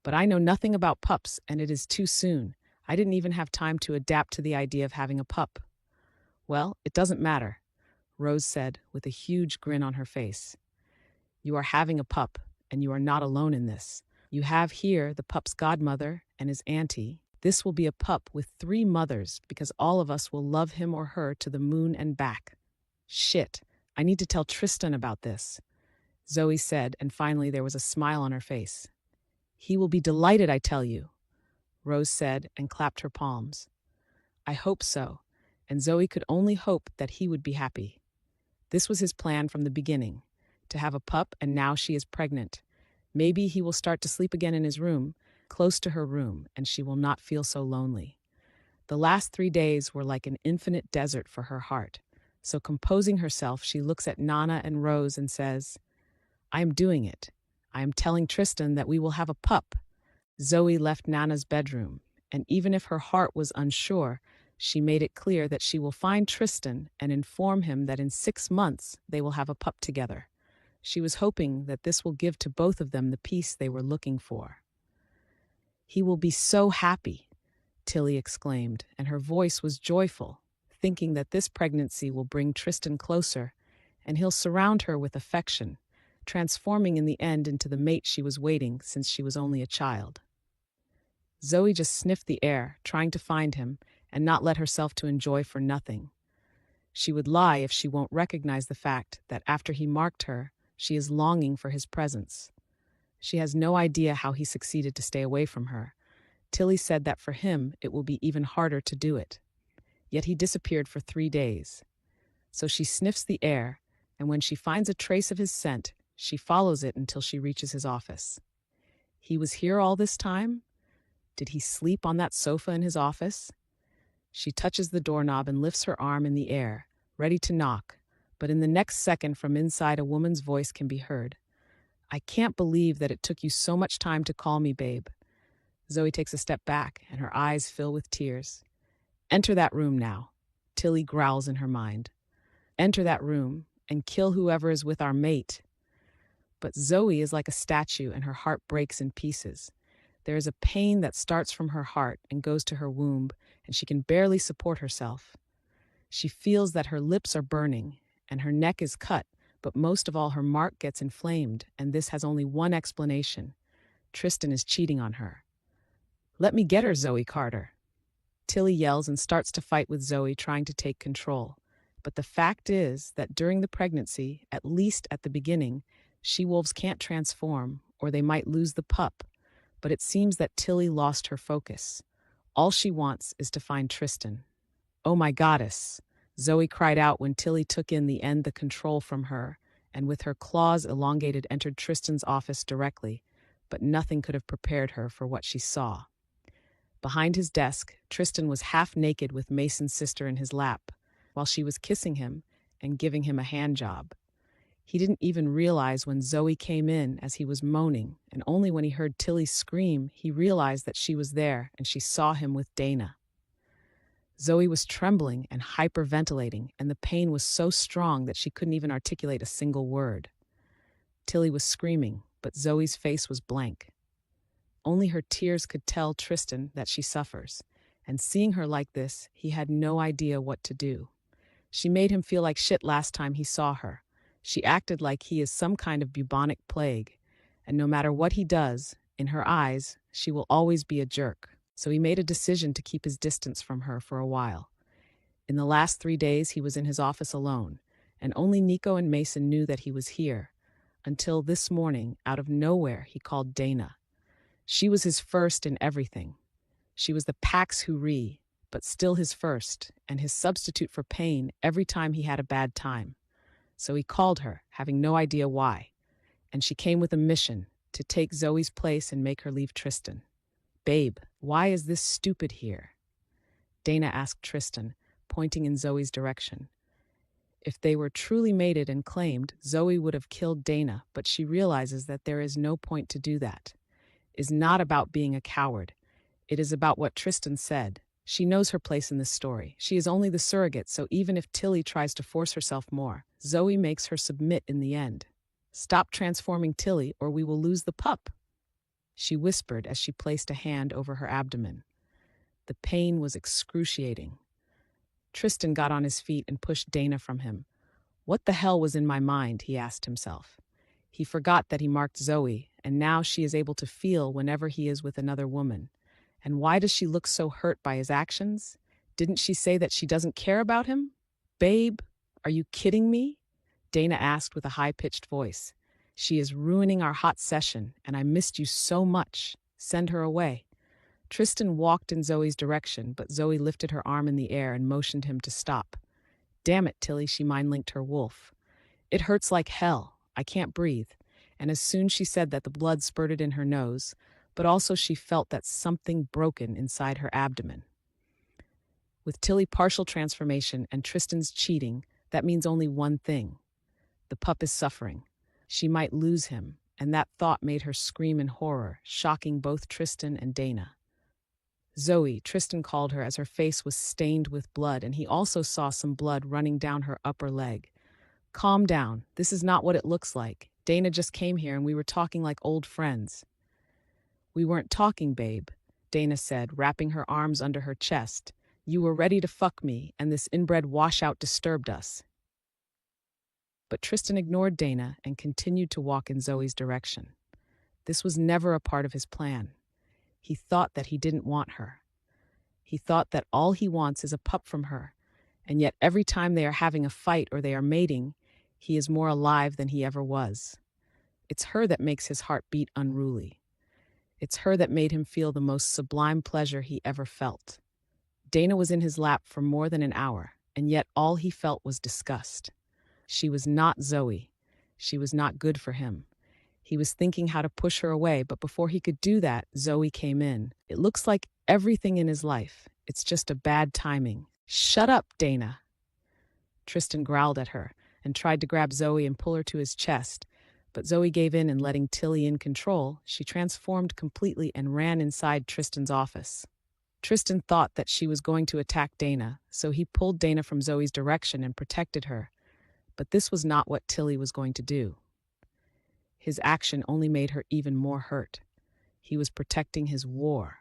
"But I know nothing about pups, and it is too soon. I didn't even have time to adapt to the idea of having a pup." "Well, it doesn't matter," Rose said with a huge grin on her face. "You are having a pup, and you are not alone in this. You have here the pup's godmother and his auntie. This will be a pup with 3 mothers because all of us will love him or her to the moon and back." "Shit, I need to tell Tristan about this," Zoey said, and finally there was a smile on her face. "He will be delighted, I tell you," Rose said and clapped her palms. "I hope so," and Zoey could only hope that he would be happy. This was his plan from the beginning, to have a pup, and now she is pregnant. Maybe he will start to sleep again in his room, close to her room, and she will not feel so lonely. The last 3 days were like an infinite desert for her heart. So composing herself, she looks at Nana and Rose and says, "I am doing it. I am telling Tristan that we will have a pup." Zoey left Nana's bedroom, and even if her heart was unsure, she made it clear that she will find Tristan and inform him that in 6 months they will have a pup together. She was hoping that this will give to both of them the peace they were looking for. "He will be so happy," Tilly exclaimed, and her voice was joyful, thinking that this pregnancy will bring Tristan closer, and he'll surround her with affection, transforming in the end into the mate she was waiting since she was only a child. Zoey just sniffed the air, trying to find him, and not let herself to enjoy for nothing. She would lie if she won't recognize the fact that after he marked her, she is longing for his presence. She has no idea how he succeeded to stay away from her. Tilly said that for him, it will be even harder to do it. Yet he disappeared for 3 days. So she sniffs the air, and when she finds a trace of his scent, she follows it until she reaches his office. He was here all this time? Did he sleep on that sofa in his office? She touches the doorknob and lifts her arm in the air, ready to knock, but in the next second from inside a woman's voice can be heard. "I can't believe that it took you so much time to call me, babe." Zoey takes a step back, and her eyes fill with tears. "Enter that room now," Tilly growls in her mind. "Enter that room and kill whoever is with our mate." But Zoey is like a statue, and her heart breaks in pieces. There is a pain that starts from her heart and goes to her womb, and she can barely support herself. She feels that her lips are burning, and her neck is cut, but most of all her mark gets inflamed, and this has only one explanation. Tristan is cheating on her. "Let me get her, Zoey Carter." Tilly yells and starts to fight with Zoey, trying to take control. But the fact is that during the pregnancy, at least at the beginning, she-wolves can't transform, or they might lose the pup. But it seems that Tilly lost her focus. All she wants is to find Tristan. "Oh my goddess," Zoey cried out when Tilly took in the control from her, and with her claws elongated entered Tristan's office directly, but nothing could have prepared her for what she saw. Behind his desk, Tristan was half naked with Mason's sister in his lap. While she was kissing him, and giving him a hand job. He didn't even realize when Zoey came in as he was moaning, and only when he heard Tilly scream, he realized that she was there and she saw him with Dana. Zoey was trembling and hyperventilating, and the pain was so strong that she couldn't even articulate a single word. Tilly was screaming, but Zoey's face was blank. Only her tears could tell Tristan that she suffers, and seeing her like this, he had no idea what to do. She made him feel like shit last time he saw her. She acted like he is some kind of bubonic plague, and no matter what he does, in her eyes, she will always be a jerk. So he made a decision to keep his distance from her for a while. In the last 3 days, he was in his office alone, and only Nico and Mason knew that he was here, until this morning, out of nowhere, he called Dana. She was his first in everything. She was the Pax Hurry, but still his first, and his substitute for pain every time he had a bad time. So he called her, having no idea why, and she came with a mission to take Zoey's place and make her leave Tristan. "Babe, why is this stupid here?" Dana asked Tristan, pointing in Zoey's direction. If they were truly mated and claimed, Zoey would have killed Dana, but she realizes that there is no point to do that. It is not about being a coward. It is about what Tristan said. She knows her place in this story. She is only the surrogate, so even if Tilly tries to force herself more, Zoey makes her submit in the end. "Stop transforming Tilly, or we will lose the pup," she whispered as she placed a hand over her abdomen. The pain was excruciating. Tristan got on his feet and pushed Dana from him. What the hell was in my mind, he asked himself. He forgot that he marked Zoey, and now she is able to feel whenever he is with another woman. And why does she look so hurt by his actions? Didn't she say that she doesn't care about him? "Babe, are you kidding me?" Dana asked with a high-pitched voice. "She is ruining our hot session, and I missed you so much. Send her away." Tristan walked in Zoey's direction, but Zoey lifted her arm in the air and motioned him to stop. "Damn it, Tilly," she mind-linked her wolf. "It hurts like hell. I can't breathe." And as soon as she said that, the blood spurted in her nose, but also she felt that something broken inside her abdomen. With Tilly partial transformation and Tristan's cheating, that means only one thing. The pup is suffering. She might lose him, and that thought made her scream in horror, shocking both Tristan and Dana. "Zoey," Tristan called her as her face was stained with blood, and he also saw some blood running down her upper leg. "Calm down. This is not what it looks like. Dana just came here and we were talking like old friends." "We weren't talking, babe," Dana said, wrapping her arms under her chest. "You were ready to fuck me, and this inbred washout disturbed us." But Tristan ignored Dana and continued to walk in Zoey's direction. This was never a part of his plan. He thought that he didn't want her. He thought that all he wants is a pup from her, and yet every time they are having a fight or they are mating, he is more alive than he ever was. It's her that makes his heart beat unruly. It's her that made him feel the most sublime pleasure he ever felt. Dana was in his lap for more than an hour, and yet all he felt was disgust. She was not Zoey. She was not good for him. He was thinking how to push her away, but before he could do that, Zoey came in. It looks like everything in his life. It's just a bad timing. "Shut up, Dana." Tristan growled at her and tried to grab Zoey and pull her to his chest, but Zoey gave in, and letting Tilly in control, she transformed completely and ran inside Tristan's office. Tristan thought that she was going to attack Dana, so he pulled Dana from Zoey's direction and protected her. But this was not what Tilly was going to do. His action only made her even more hurt. He was protecting his war.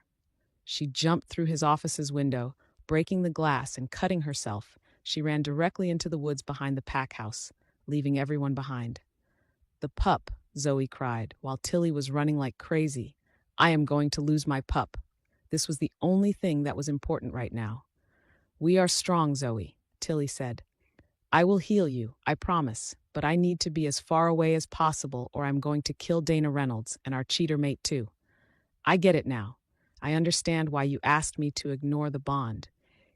She jumped through his office's window, breaking the glass and cutting herself. She ran directly into the woods behind the pack house, leaving everyone behind. "The pup," Zoey cried, while Tilly was running like crazy. "I am going to lose my pup." This was the only thing that was important right now. "We are strong, Zoey," Tilly said. "I will heal you, I promise, but I need to be as far away as possible or I'm going to kill Dana Reynolds and our cheater mate too. I get it now. I understand why you asked me to ignore the bond.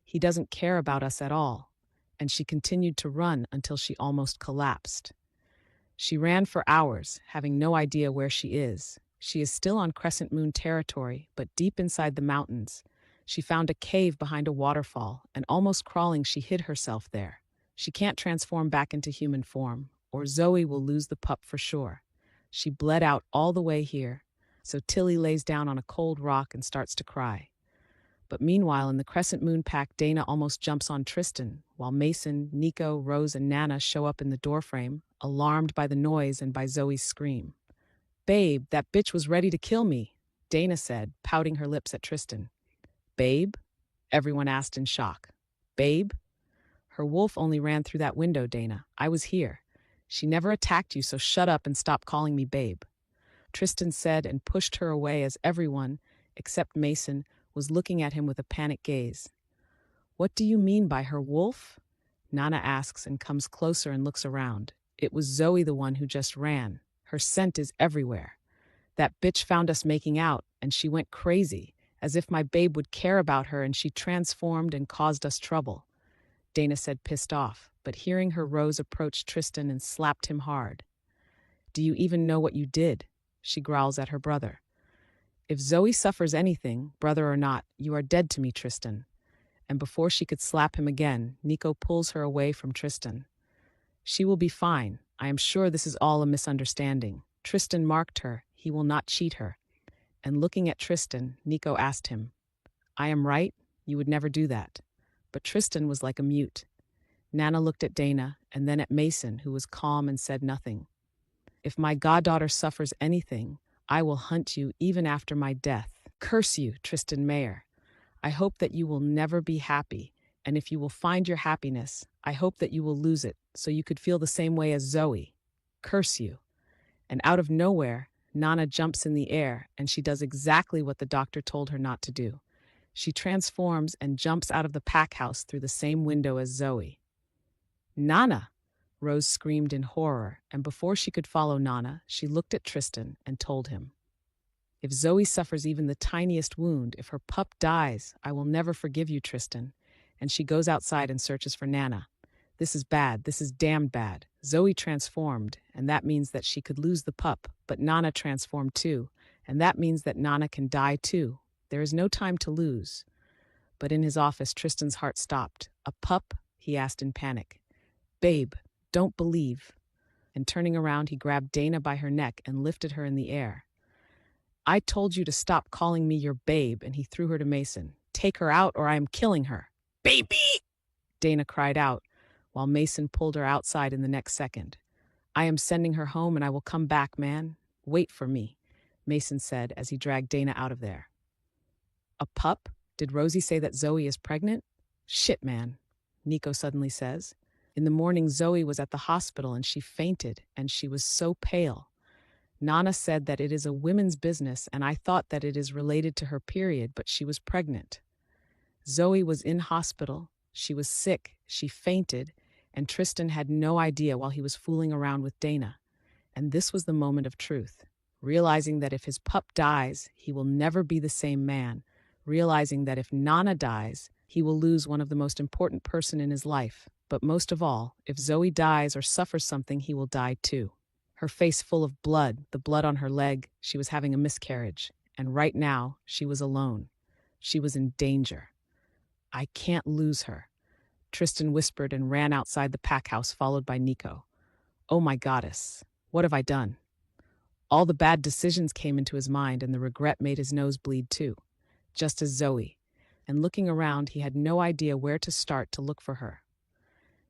He doesn't care about us at all." And she continued to run until she almost collapsed. She ran for hours, having no idea where she is. She is still on Crescent Moon territory, but deep inside the mountains. She found a cave behind a waterfall, and almost crawling, she hid herself there. She can't transform back into human form, or Zoey will lose the pup for sure. She bled out all the way here, so Tilly lays down on a cold rock and starts to cry. But meanwhile, in the Crescent Moon pack, Dana almost jumps on Tristan, while Mason, Nico, Rose, and Nana show up in the doorframe, alarmed by the noise and by Zoey's scream. "Babe, that bitch was ready to kill me," Dana said, pouting her lips at Tristan. "Babe?" everyone asked in shock. "Babe?" "Her wolf only ran through that window, Dana. I was here. She never attacked you, so shut up and stop calling me babe," Tristan said and pushed her away as everyone, except Mason, was looking at him with a panicked gaze. "What do you mean by her wolf?" Nana asks and comes closer and looks around. It was Zoey, the one who just ran. Her scent is everywhere. "That bitch found us making out, and she went crazy, as if my babe would care about her, and she transformed and caused us trouble," Dana said, pissed off, but hearing her, Rose approached Tristan and slapped him hard. "Do you even know what you did?" she growls at her brother. "If Zoey suffers anything, brother or not, you are dead to me, Tristan." And before she could slap him again, Nico pulls her away from Tristan. "She will be fine. I am sure this is all a misunderstanding. Tristan marked her. He will not cheat her." And looking at Tristan, Nico asked him, "I am right? You would never do that." But Tristan was like a mute. Nana looked at Dana and then at Mason, who was calm and said nothing. "If my goddaughter suffers anything, I will hunt you even after my death. Curse you, Tristan Mayer. I hope that you will never be happy, and if you will find your happiness, I hope that you will lose it, so you could feel the same way as Zoey. Curse you." And out of nowhere, Nana jumps in the air, and she does exactly what the doctor told her not to do. She transforms and jumps out of the pack house through the same window as Zoey. "Nana!" Rose screamed in horror, and before she could follow Nana, she looked at Tristan and told him, "If Zoey suffers even the tiniest wound, if her pup dies, I will never forgive you, Tristan." And she goes outside and searches for Nana. "This is bad. This is damned bad. Zoey transformed, and that means that she could lose the pup, but Nana transformed too, and that means that Nana can die too. There is no time to lose." But in his office, Tristan's heart stopped. "A pup?" he asked in panic. "Babe, don't believe." And turning around, he grabbed Dana by her neck and lifted her in the air. "I told you to stop calling me your babe," and he threw her to Mason. "Take her out or I am killing her." "Baby!" Dana cried out, while Mason pulled her outside in the next second. "I am sending her home and I will come back, man. Wait for me," Mason said as he dragged Dana out of there. "A pup? Did Rosie say that Zoey is pregnant?" "Shit, man," Nico suddenly says. "In the morning, Zoey was at the hospital and she fainted, and she was so pale. Nana said that it is a women's business, and I thought that it is related to her period, but she was pregnant. Zoey was in hospital, she was sick, she fainted, and Tristan had no idea while he was fooling around with Dana. And this was the moment of truth. Realizing that if his pup dies, he will never be the same man. Realizing that if Nana dies, he will lose one of the most important person in his life. But most of all, if Zoey dies or suffers something, he will die too. Her face full of blood, the blood on her leg, she was having a miscarriage. And right now, she was alone. She was in danger. "I can't lose her," Tristan whispered and ran outside the pack house, followed by Nico. "Oh my goddess, what have I done?" All the bad decisions came into his mind, and the regret made his nose bleed too, just as Zoey. And looking around, he had no idea where to start to look for her.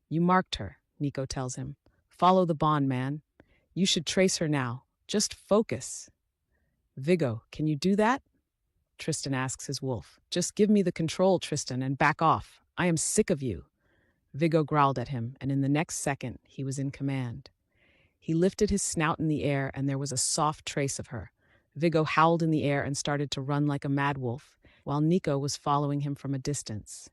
"You marked her," Nico tells him. "Follow the bond, man. You should trace her now. Just focus." "Viggo, can you do that?" Tristan asks his wolf. "Just give me the control, Tristan, and back off. I am sick of you." Viggo growled at him, and in the next second, he was in command. He lifted his snout in the air, and there was a soft trace of her. Viggo howled in the air and started to run like a mad wolf, while Nico was following him from a distance.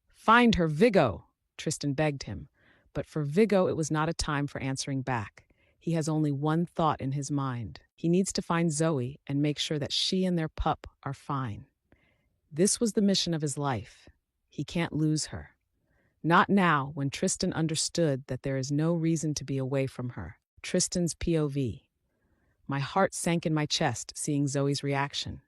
"Find her, Viggo!" Tristan begged him. But for Viggo, it was not a time for answering back. He has only one thought in his mind. He needs to find Zoey and make sure that she and their pup are fine. This was the mission of his life. He can't lose her. Not now, when Tristan understood that there is no reason to be away from her. Tristan's POV. My heart sank in my chest seeing Zoey's reaction.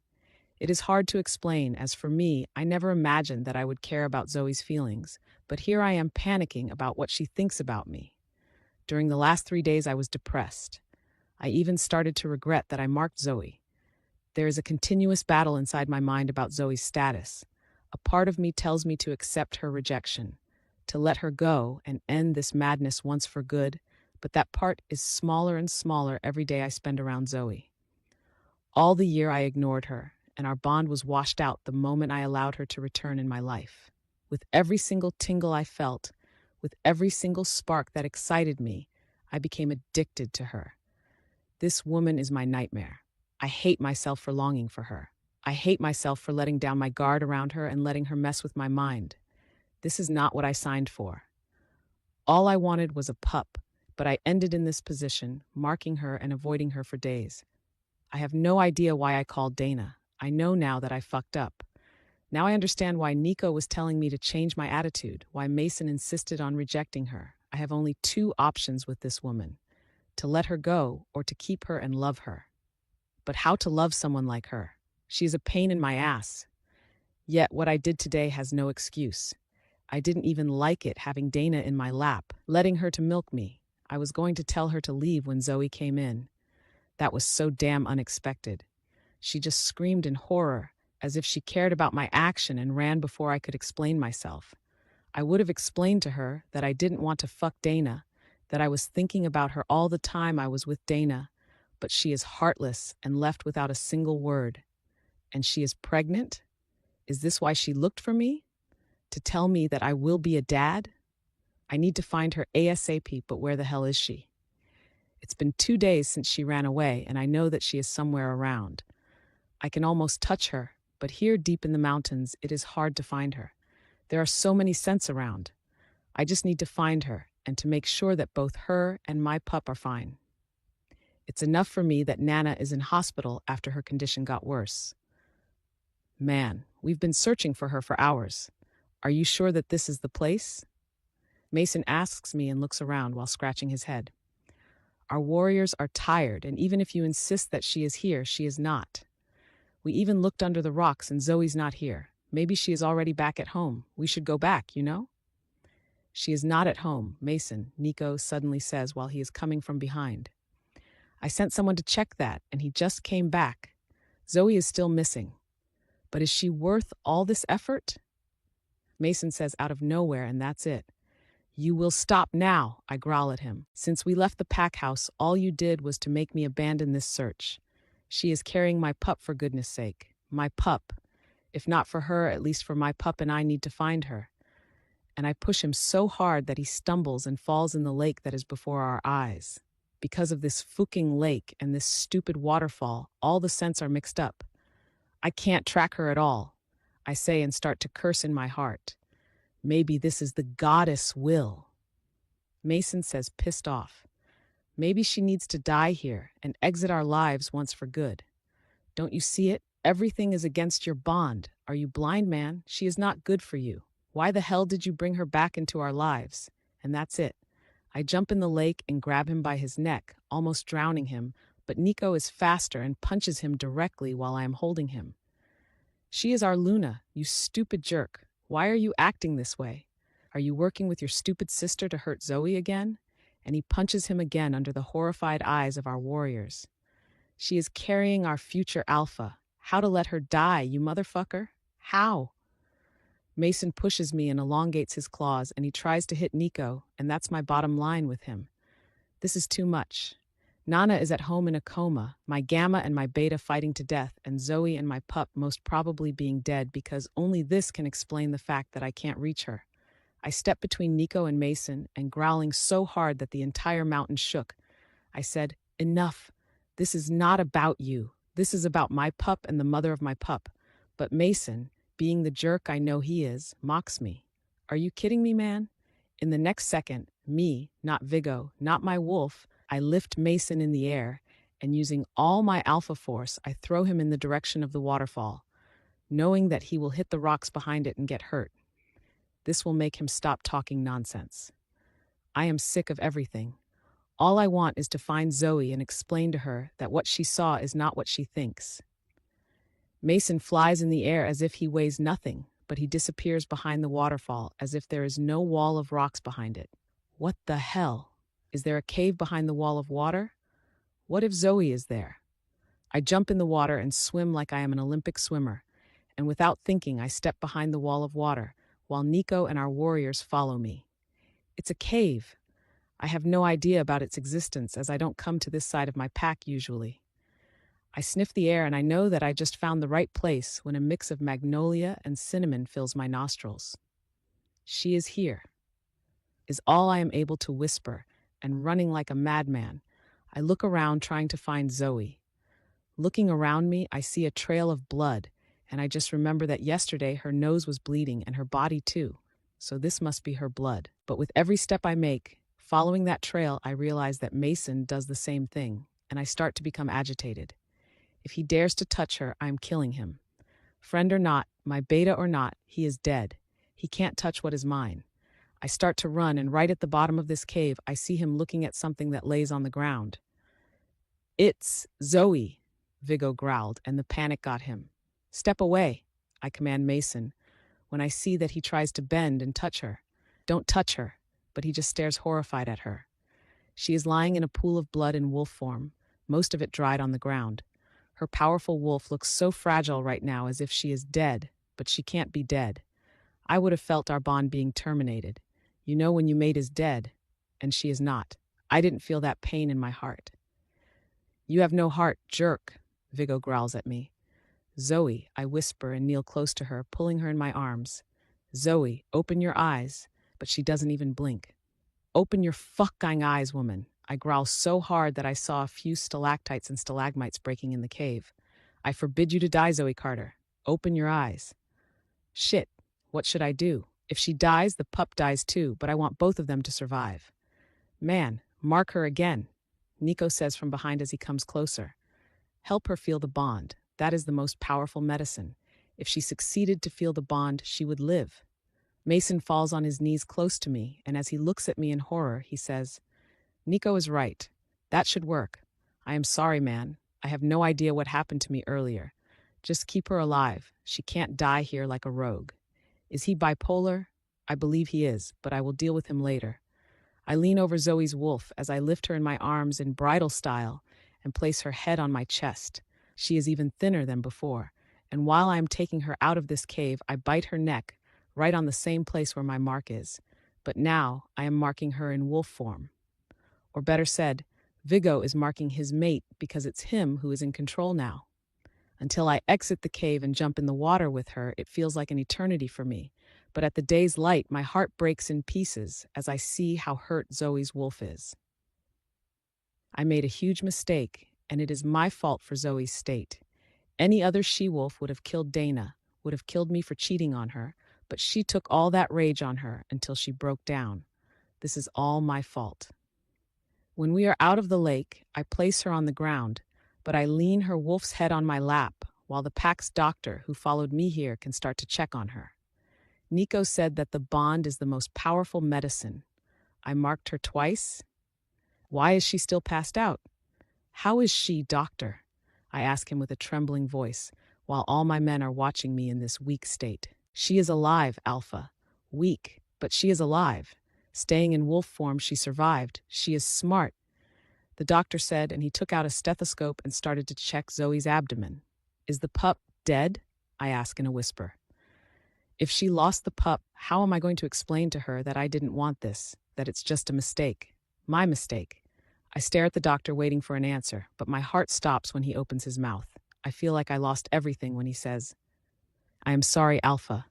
It is hard to explain, as for me, I never imagined that I would care about Zoe's feelings, but here I am panicking about what she thinks about me. During the last 3 days, I was depressed. I even started to regret that I marked Zoe. There is a continuous battle inside my mind about Zoe's status. A part of me tells me to accept her rejection, to let her go and end this madness once for good, but that part is smaller and smaller every day I spend around Zoe. All the year I ignored her, and our bond was washed out the moment I allowed her to return in my life. With every single tingle I felt, with every single spark that excited me, I became addicted to her. This woman is my nightmare. I hate myself for longing for her. I hate myself for letting down my guard around her and letting her mess with my mind. This is not what I signed for. All I wanted was a pup, but I ended in this position, marking her and avoiding her for days. I have no idea why I called Dana. I know now that I fucked up. Now I understand why Nico was telling me to change my attitude, why Mason insisted on rejecting her. I have only 2 options with this woman: to let her go or to keep her and love her. But how to love someone like her? She is a pain in my ass. Yet what I did today has no excuse. I didn't even like it having Dana in my lap, letting her to milk me. I was going to tell her to leave when Zoe came in. That was so damn unexpected. She just screamed in horror, as if she cared about my action, and ran before I could explain myself. I would have explained to her that I didn't want to fuck Dana, that I was thinking about her all the time I was with Dana, but she is heartless and left without a single word. And she is pregnant? Is this why she looked for me? To tell me that I will be a dad? I need to find her ASAP, but where the hell is she? It's been 2 days since she ran away, and I know that she is somewhere around. I can almost touch her, but here deep in the mountains, it is hard to find her. There are so many scents around. I just need to find her and to make sure that both her and my pup are fine. It's enough for me that Nana is in hospital after her condition got worse. Man, we've been searching for her for hours. Are you sure that this is the place? Mason asks me and looks around while scratching his head. Our warriors are tired, and even if you insist that she is here, she is not. We even looked under the rocks and Zoe's not here. Maybe she is already back at home. We should go back, you know? She is not at home, Mason, Nico suddenly says while he is coming from behind. I sent someone to check that, and he just came back. Zoe is still missing. But is she worth all this effort? Mason says out of nowhere, and that's it. You will stop now, I growl at him. Since we left the pack house, all you did was to make me abandon this search. She is carrying my pup, for goodness sake. My pup. If not for her, at least for my pup, and I need to find her. And I push him so hard that he stumbles and falls in the lake that is before our eyes. Because of this fucking lake and this stupid waterfall, all the scents are mixed up. I can't track her at all, I say and start to curse in my heart. Maybe this is the goddess will. Mason says, pissed off. Maybe she needs to die here and exit our lives once for good. Don't you see it? Everything is against your bond. Are you blind, man? She is not good for you. Why the hell did you bring her back into our lives? And that's it. I jump in the lake and grab him by his neck, almost drowning him, but Nico is faster and punches him directly while I am holding him. She is our Luna, you stupid jerk. Why are you acting this way? Are you working with your stupid sister to hurt Zoe again? And he punches him again under the horrified eyes of our warriors. She is carrying our future alpha. How to let her die, you motherfucker? How? Mason pushes me and elongates his claws, and he tries to hit Nico, and that's my bottom line with him. This is too much. Nana is at home in a coma, my gamma and my beta fighting to death, and Zoe and my pup most probably being dead, because only this can explain the fact that I can't reach her. I step between Nico and Mason, and growling so hard that the entire mountain shook, I said, enough. This is not about you. This is about my pup and the mother of my pup. But Mason, being the jerk I know he is, mocks me. Are you kidding me, man? In the next second, me, not Vigo, not my wolf, I lift Mason in the air, and using all my alpha force, I throw him in the direction of the waterfall, knowing that he will hit the rocks behind it and get hurt. This will make him stop talking nonsense. I am sick of everything. All I want is to find Zoe and explain to her that what she saw is not what she thinks. Mason flies in the air as if he weighs nothing, but he disappears behind the waterfall as if there is no wall of rocks behind it. What the hell? Is there a cave behind the wall of water? What if Zoey is there? I jump in the water and swim like I am an Olympic swimmer, and without thinking I step behind the wall of water, while Nico and our warriors follow me. It's a cave. I have no idea about its existence as I don't come to this side of my pack usually. I sniff the air and I know that I just found the right place when a mix of magnolia and cinnamon fills my nostrils. She is here, is all I am able to whisper, and running like a madman, I look around trying to find Zoey. Looking around me, I see a trail of blood, and I just remember that yesterday her nose was bleeding and her body too, so this must be her blood. But with every step I make, following that trail, I realize that Mason does the same thing, and I start to become agitated. If he dares to touch her, I am killing him. Friend or not, my beta or not, he is dead. He can't touch what is mine. I start to run, and right at the bottom of this cave, I see him looking at something that lays on the ground. It's Zoey, Vigo growled, and the panic got him. Step away, I command Mason, when I see that he tries to bend and touch her. Don't touch her, but he just stares horrified at her. She is lying in a pool of blood in wolf form, most of it dried on the ground. Her powerful wolf looks so fragile right now as if she is dead, but she can't be dead. I would have felt our bond being terminated. You know when your mate is dead, and she is not. I didn't feel that pain in my heart. You have no heart, jerk, Vigo growls at me. Zoey, I whisper and kneel close to her, pulling her in my arms. Zoey, open your eyes, but she doesn't even blink. Open your fucking eyes, woman. I growl so hard that I saw a few stalactites and stalagmites breaking in the cave. I forbid you to die, Zoey Carter. Open your eyes. Shit, what should I do? If she dies, the pup dies too, but I want both of them to survive. Man, mark her again, Nico says from behind as he comes closer. Help her feel the bond. That is the most powerful medicine. If she succeeded to feel the bond, she would live. Mason falls on his knees close to me, and as he looks at me in horror, he says, Nico is right. That should work. I am sorry, man. I have no idea what happened to me earlier. Just keep her alive. She can't die here like a rogue. Is he bipolar? I believe he is, but I will deal with him later. I lean over Zoey's wolf as I lift her in my arms in bridal style and place her head on my chest. She is even thinner than before, and while I am taking her out of this cave, I bite her neck, right on the same place where my mark is. But now I am marking her in wolf form. Or better said, Vigo is marking his mate because it's him who is in control now. Until I exit the cave and jump in the water with her, it feels like an eternity for me. But at the day's light, my heart breaks in pieces as I see how hurt Zoey's wolf is. I made a huge mistake, and it is my fault for Zoey's state. Any other she-wolf would have killed Dana, would have killed me for cheating on her, but she took all that rage on her until she broke down. This is all my fault. When we are out of the lake, I place her on the ground, but I lean her wolf's head on my lap while the pack's doctor, who followed me here, can start to check on her. Nico said that the bond is the most powerful medicine. I marked her twice. Why is she still passed out? How is she, doctor? I ask him with a trembling voice, while all my men are watching me in this weak state. She is alive, Alpha. Weak, but she is alive. Staying in wolf form, she survived. She is smart, the doctor said, and he took out a stethoscope and started to check Zoey's abdomen. Is the pup dead? I ask in a whisper. If she lost the pup, how am I going to explain to her that I didn't want this, that it's just a mistake? My mistake. I stare at the doctor waiting for an answer, but my heart stops when he opens his mouth. I feel like I lost everything when he says, I am sorry, Alpha.